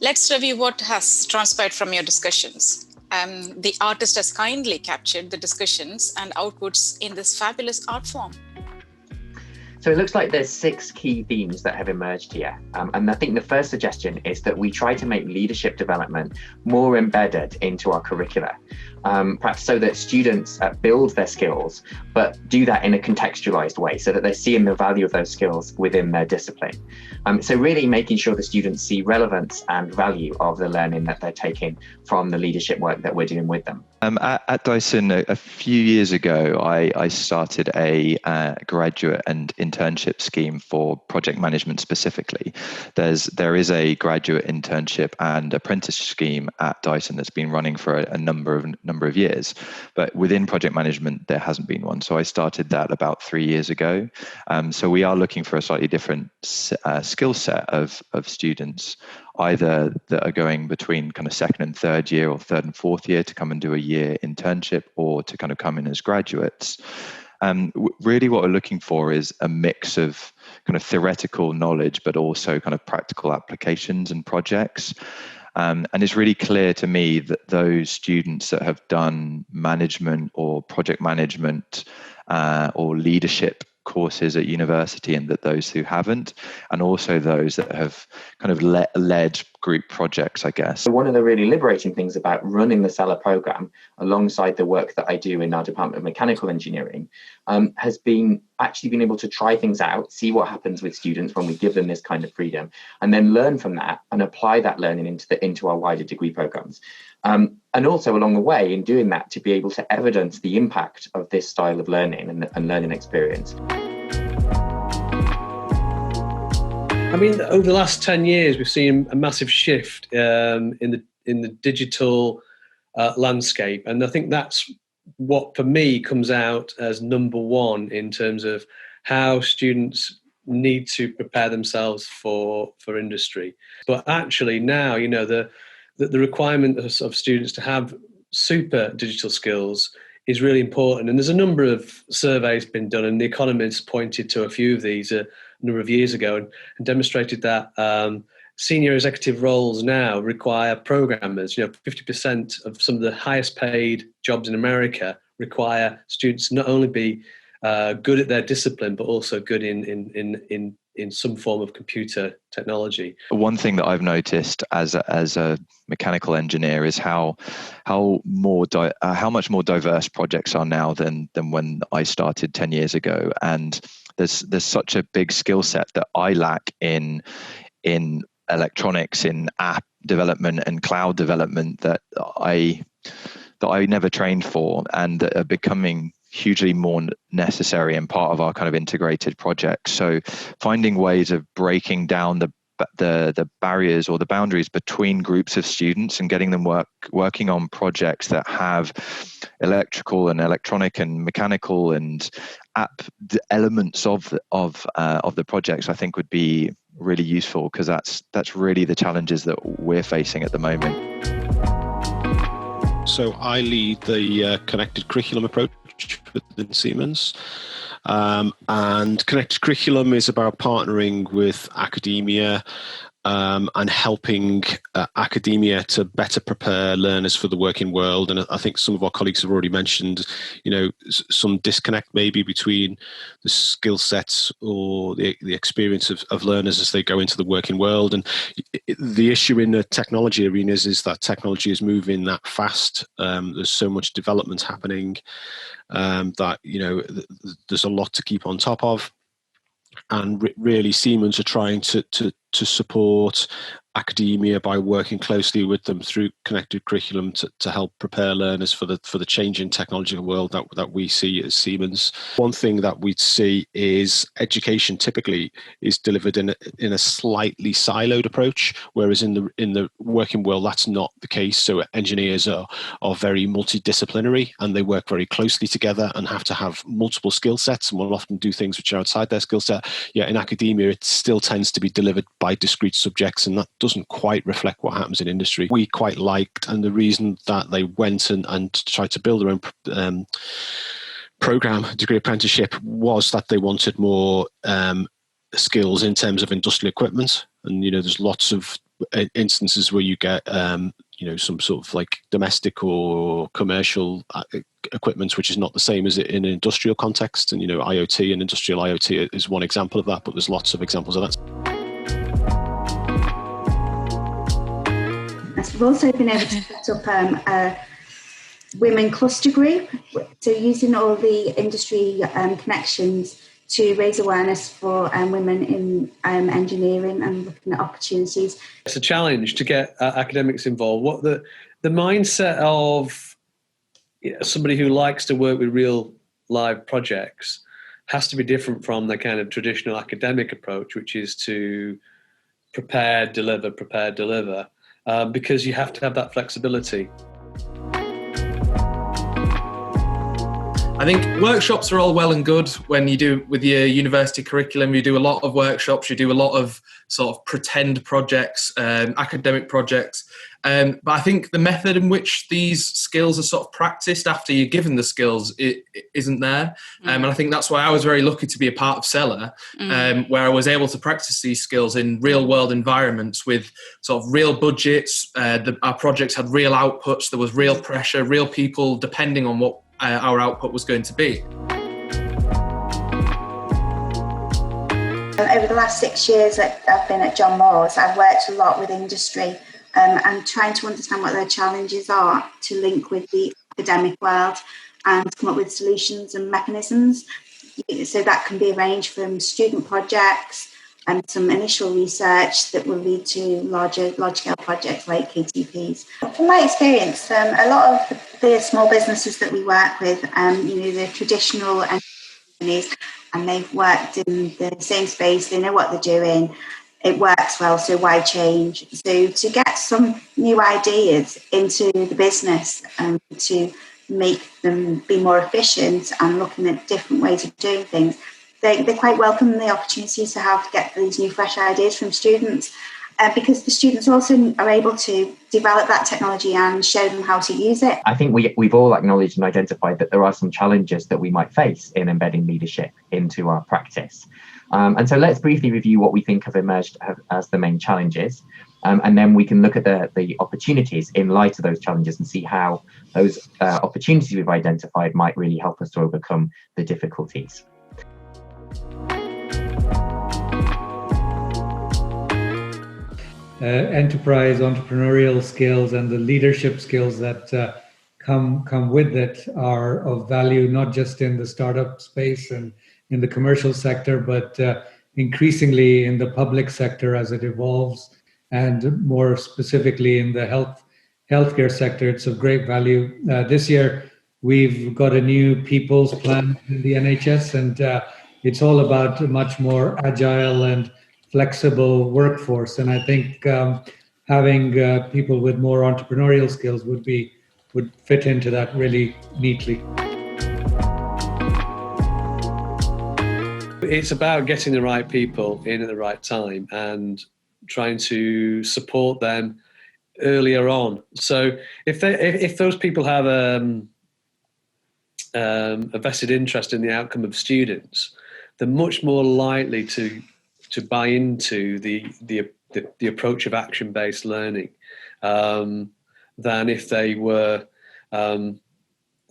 Let's review what has transpired from your discussions. The artist has kindly captured the discussions and outputs in this fabulous art form. So it looks like there's 6 key themes that have emerged here. And I think the first suggestion is that we try to make leadership development more embedded into our curricula, perhaps so that students build their skills, but do that in a contextualized way so that they're seeing the value of those skills within their discipline. So really making sure the students see relevance and value of the learning that they're taking from the leadership work that we're doing with them. At Dyson, a few years ago, I started a graduate and internship scheme for project management specifically. There is a graduate internship and apprentice scheme at Dyson that's been running for a number of years, but within project management there hasn't been one. So I started that about 3 years ago. So we are looking for a slightly different skill set of students, either that are going between kind of second and third year or third and fourth year to come and do a year internship, or to kind of come in as graduates. Really what we're looking for is a mix of kind of theoretical knowledge, but also kind of practical applications and projects. And it's really clear to me that those students that have done management or project management or leadership courses at university, and that those who haven't, and also those that have kind of led group projects, I guess. So one of the really liberating things about running the SELA program alongside the work that I do in our Department of Mechanical Engineering has been actually being able to try things out, see what happens with students when we give them this kind of freedom, and then learn from that and apply that learning into our wider degree programs. And also along the way, in doing that, to be able to evidence the impact of this style of learning and learning experience. I mean, over the last 10 years, we've seen a massive shift in the digital landscape. And I think that's what, for me, comes out as number one in terms of how students need to prepare themselves for industry. But actually now, you know, the requirement of students to have super digital skills is really important. And there's a number of surveys been done, and The Economist pointed to a few of these a number of years ago and demonstrated that senior executive roles now require programmers. You know, 50% of some of the highest paid jobs in America require students to not only be good at their discipline, but also good in some form of computer technology. One thing that I've noticed as a mechanical engineer is how much more diverse projects are now than when I started 10 years ago. And there's such a big skill set that I lack in electronics, in app development and cloud development that I never trained for, and that are becoming hugely more necessary and part of our kind of integrated projects. So finding ways of breaking down the barriers or the boundaries between groups of students and getting them working on projects that have electrical and electronic and mechanical and app elements of the projects, I think would be really useful, because that's really the challenges that we're facing at the moment. So I lead the connected curriculum approach within Siemens. And connected curriculum is about partnering with academia and helping academia to better prepare learners for the working world. And I think some of our colleagues have already mentioned, you know, some disconnect maybe between the skill sets or the experience of learners as they go into the working world. And the issue in the technology arenas is that technology is moving that fast. There's so much development happening that, you know, there's a lot to keep on top of. And really, Siemens are trying to support academia by working closely with them through connected curriculum to help prepare learners for the changing technological world that we see at Siemens. One thing that we see is education typically is delivered in a slightly siloed approach, whereas in the working world that's not the case. So engineers are very multidisciplinary, and they work very closely together and have to have multiple skill sets, and will often do things which are outside their skill set. Yeah, in academia it still tends to be delivered by discrete subjects, and that doesn't quite reflect what happens in industry. We quite liked, and the reason that they went and tried to build their own program, degree apprenticeship, was that they wanted more skills in terms of industrial equipment. And, you know, there's lots of instances where you get some sort of like domestic or commercial equipment which is not the same as it in an industrial context, and IoT and industrial IoT is one example of that, but there's lots of examples of that. We've also been able to set up a women cluster group, so using all the industry connections to raise awareness for women in engineering and looking at opportunities. It's a challenge to get academics involved. What the mindset of somebody who likes to work with real live projects has to be different from the kind of traditional academic approach, which is to prepare, deliver, because you have to have that flexibility. I think workshops are all well and good when you do with your university curriculum. You do a lot of workshops, you do a lot of sort of pretend projects, academic projects. But I think the method in which these skills are sort of practiced after you're given the skills it isn't there. And I think that's why I was very lucky to be a part of Cellar, where I was able to practice these skills in real world environments with sort of real budgets. Our projects had real outputs. There was real pressure, real people depending on what our output was going to be. Over the last 6 years that I've been at John Moores, I've worked a lot with industry and trying to understand what their challenges are to link with the academic world and come up with solutions and mechanisms. So that can be arranged from student projects and some initial research that will lead to large-scale projects like KTPs. From my experience, a lot of the small businesses that we work with, the traditional companies, and they've worked in the same space, they know what they're doing, it works well, so why change? So to get some new ideas into the business and to make them be more efficient and looking at different ways of doing things, they quite welcome the opportunities to get these new fresh ideas from students, because the students also are able to develop that technology and show them how to use it. I think we've all acknowledged and identified that there are some challenges that we might face in embedding leadership into our practice. And so let's briefly review what we think have emerged as the main challenges. And then we can look at the opportunities in light of those challenges and see how those opportunities we've identified might really help us to overcome the difficulties. Enterprise entrepreneurial skills and the leadership skills that come with it are of value, not just in the startup space and in the commercial sector, but increasingly in the public sector as it evolves, and more specifically in the healthcare sector. It's of great value. This year, we've got a new people's plan in the NHS, and it's all about a much more agile and flexible workforce. And I think having people with more entrepreneurial skills would fit into that really neatly. It's about getting the right people in at the right time and trying to support them earlier on. So if those people have a vested interest in the outcome of students, they're much more likely to buy into the approach of action-based learning than if they were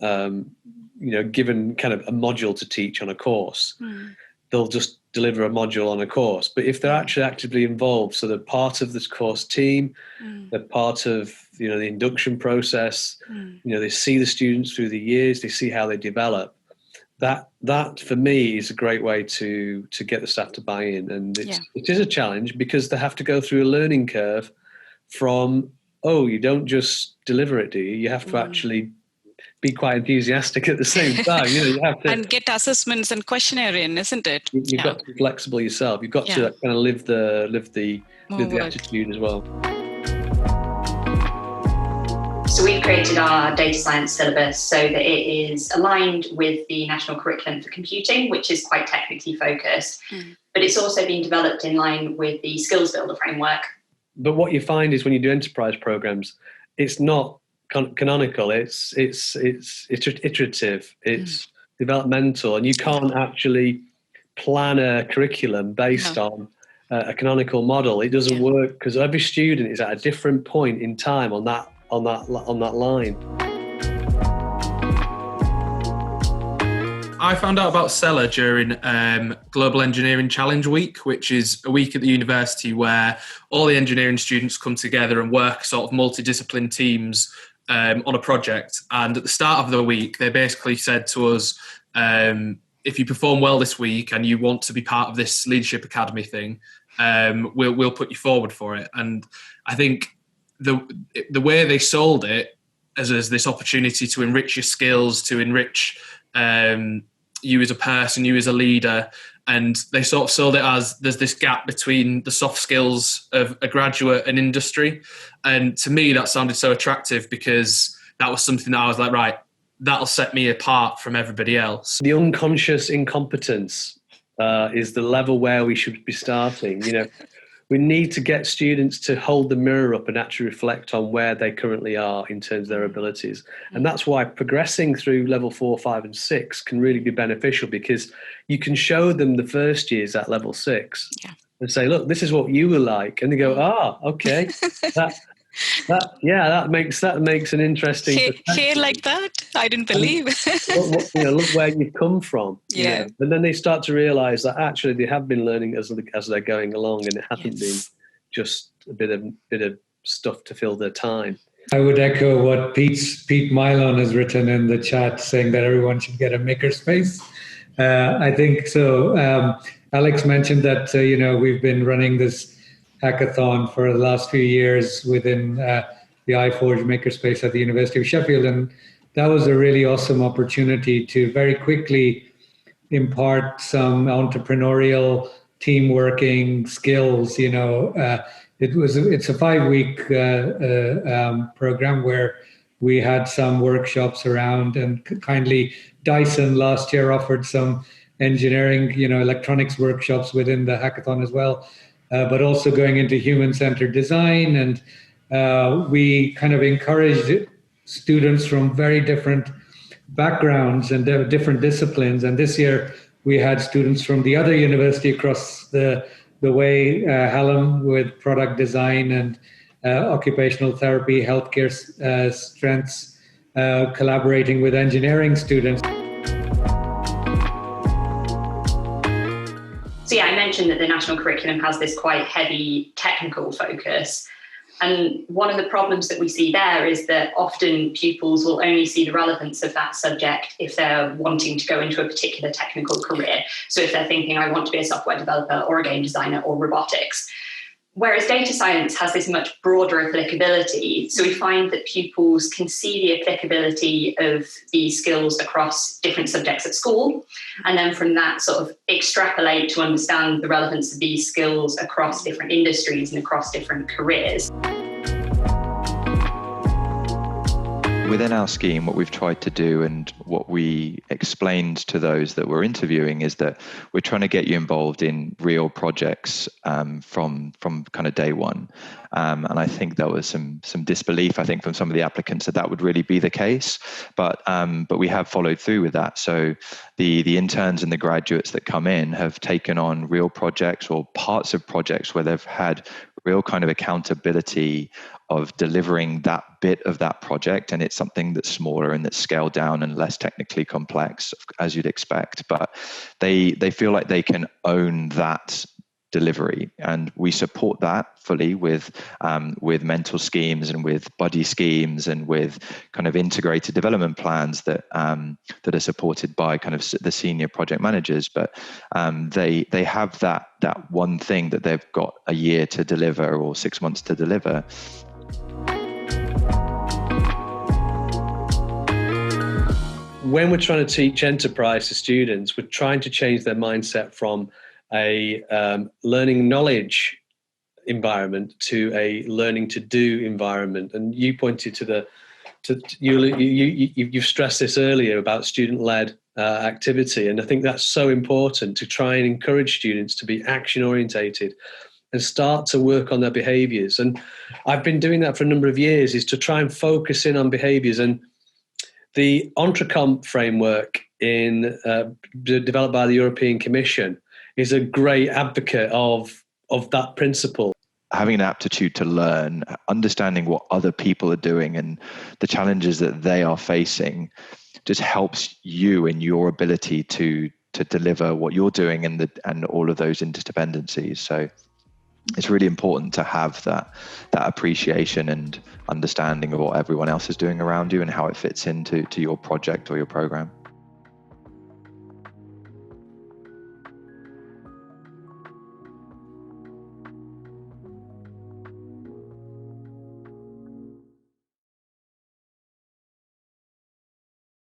given kind of a module to teach on a course. They'll just deliver a module on a course. But if they're actually actively involved, so they're part of this course team, they're part of the induction process, they see the students through the years, they see how they develop. That for me is a great way to get the staff to buy in. And it is a challenge because they have to go through a learning curve from, you don't just deliver it, do you? You have to actually be quite enthusiastic at the same time. You have to and get assessments and questionnaire in, isn't it? You've got to be flexible yourself. You've got to kind of live the attitude as well. So we've created our data science syllabus so that it is aligned with the National Curriculum for Computing, which is quite technically focused, but it's also been developed in line with the Skills Builder framework. But what you find is when you do enterprise programs, it's not canonical, it's iterative, it's developmental, and you can't actually plan a curriculum based on a canonical model. It doesn't work because every student is at a different point in time on that line. I found out about Seller during Global Engineering Challenge Week, which is a week at the university where all the engineering students come together and work sort of multidiscipline teams on a project. And at the start of the week, they basically said to us, if you perform well this week and you want to be part of this Leadership Academy thing, we'll put you forward for it. And I think the way they sold it as this opportunity to enrich your skills, to enrich you as a person, you as a leader, and they sort of sold it as there's this gap between the soft skills of a graduate and industry. And to me, that sounded so attractive because that was something that I was like, right, that'll set me apart from everybody else. The unconscious incompetence is the level where we should be starting. We need to get students to hold the mirror up and actually reflect on where they currently are in terms of their abilities. And that's why progressing through level 4, 5, and 6 can really be beneficial, because you can show them the first years at level 6 and say, look, this is what you were like. And they go, okay, that makes an interesting hair like that. I didn't believe. Look where you've come from. Yeah. And then they start to realise that actually they have been learning as they're going along, and it hasn't been just a bit of stuff to fill their time. I would echo what Pete Milon has written in the chat, saying that everyone should get a makerspace. I think so. Alex mentioned that we've been running this hackathon for the last few years within the iForge Makerspace at the University of Sheffield, and that was a really awesome opportunity to very quickly impart some entrepreneurial team working skills. It's a 5-week program where we had some workshops around, and kindly Dyson last year offered some engineering, electronics workshops within the hackathon as well. But also going into human-centered design. And we kind of encouraged students from very different backgrounds and different disciplines. And this year we had students from the other university across the way, Hallam, with product design and occupational therapy, healthcare strengths, collaborating with engineering students. So I mentioned that the national curriculum has this quite heavy technical focus. And one of the problems that we see there is that often pupils will only see the relevance of that subject if they're wanting to go into a particular technical career. So if they're thinking, I want to be a software developer or a game designer or robotics. Whereas data science has this much broader applicability. So we find that pupils can see the applicability of these skills across different subjects at school, and then from that sort of extrapolate to understand the relevance of these skills across different industries and across different careers. Within our scheme, what we've tried to do and what we explained to those that we're interviewing is that we're trying to get you involved in real projects from kind of day one. And I think there was some disbelief, I think, from some of the applicants that would really be the case. But we have followed through with that. So the interns and the graduates that come in have taken on real projects or parts of projects where they've had real kind of accountability of delivering that bit of that project, and it's something that's smaller and that's scaled down and less technically complex, as you'd expect. But they feel like they can own that delivery, and we support that fully with mentor schemes and with buddy schemes and with kind of integrated development plans that are supported by kind of the senior project managers. But they have that one thing that they've got a year to deliver or 6 months to deliver. When we're trying to teach enterprise to students, we're trying to change their mindset from a learning knowledge environment to a learning to do environment. And you pointed you've stressed this earlier about student-led activity, and I think that's so important to try and encourage students to be action orientated and start to work on their behaviors. And I've been doing that for a number of years, is to try and focus in on behaviors. And the Entrecomp framework developed by the European Commission is a great advocate of of that principle. Having an aptitude to learn, understanding what other people are doing and the challenges that they are facing, just helps you in your ability to deliver what you're doing and all of those interdependencies. So it's really important to have that appreciation and understanding of what everyone else is doing around you and how it fits into your project or your program.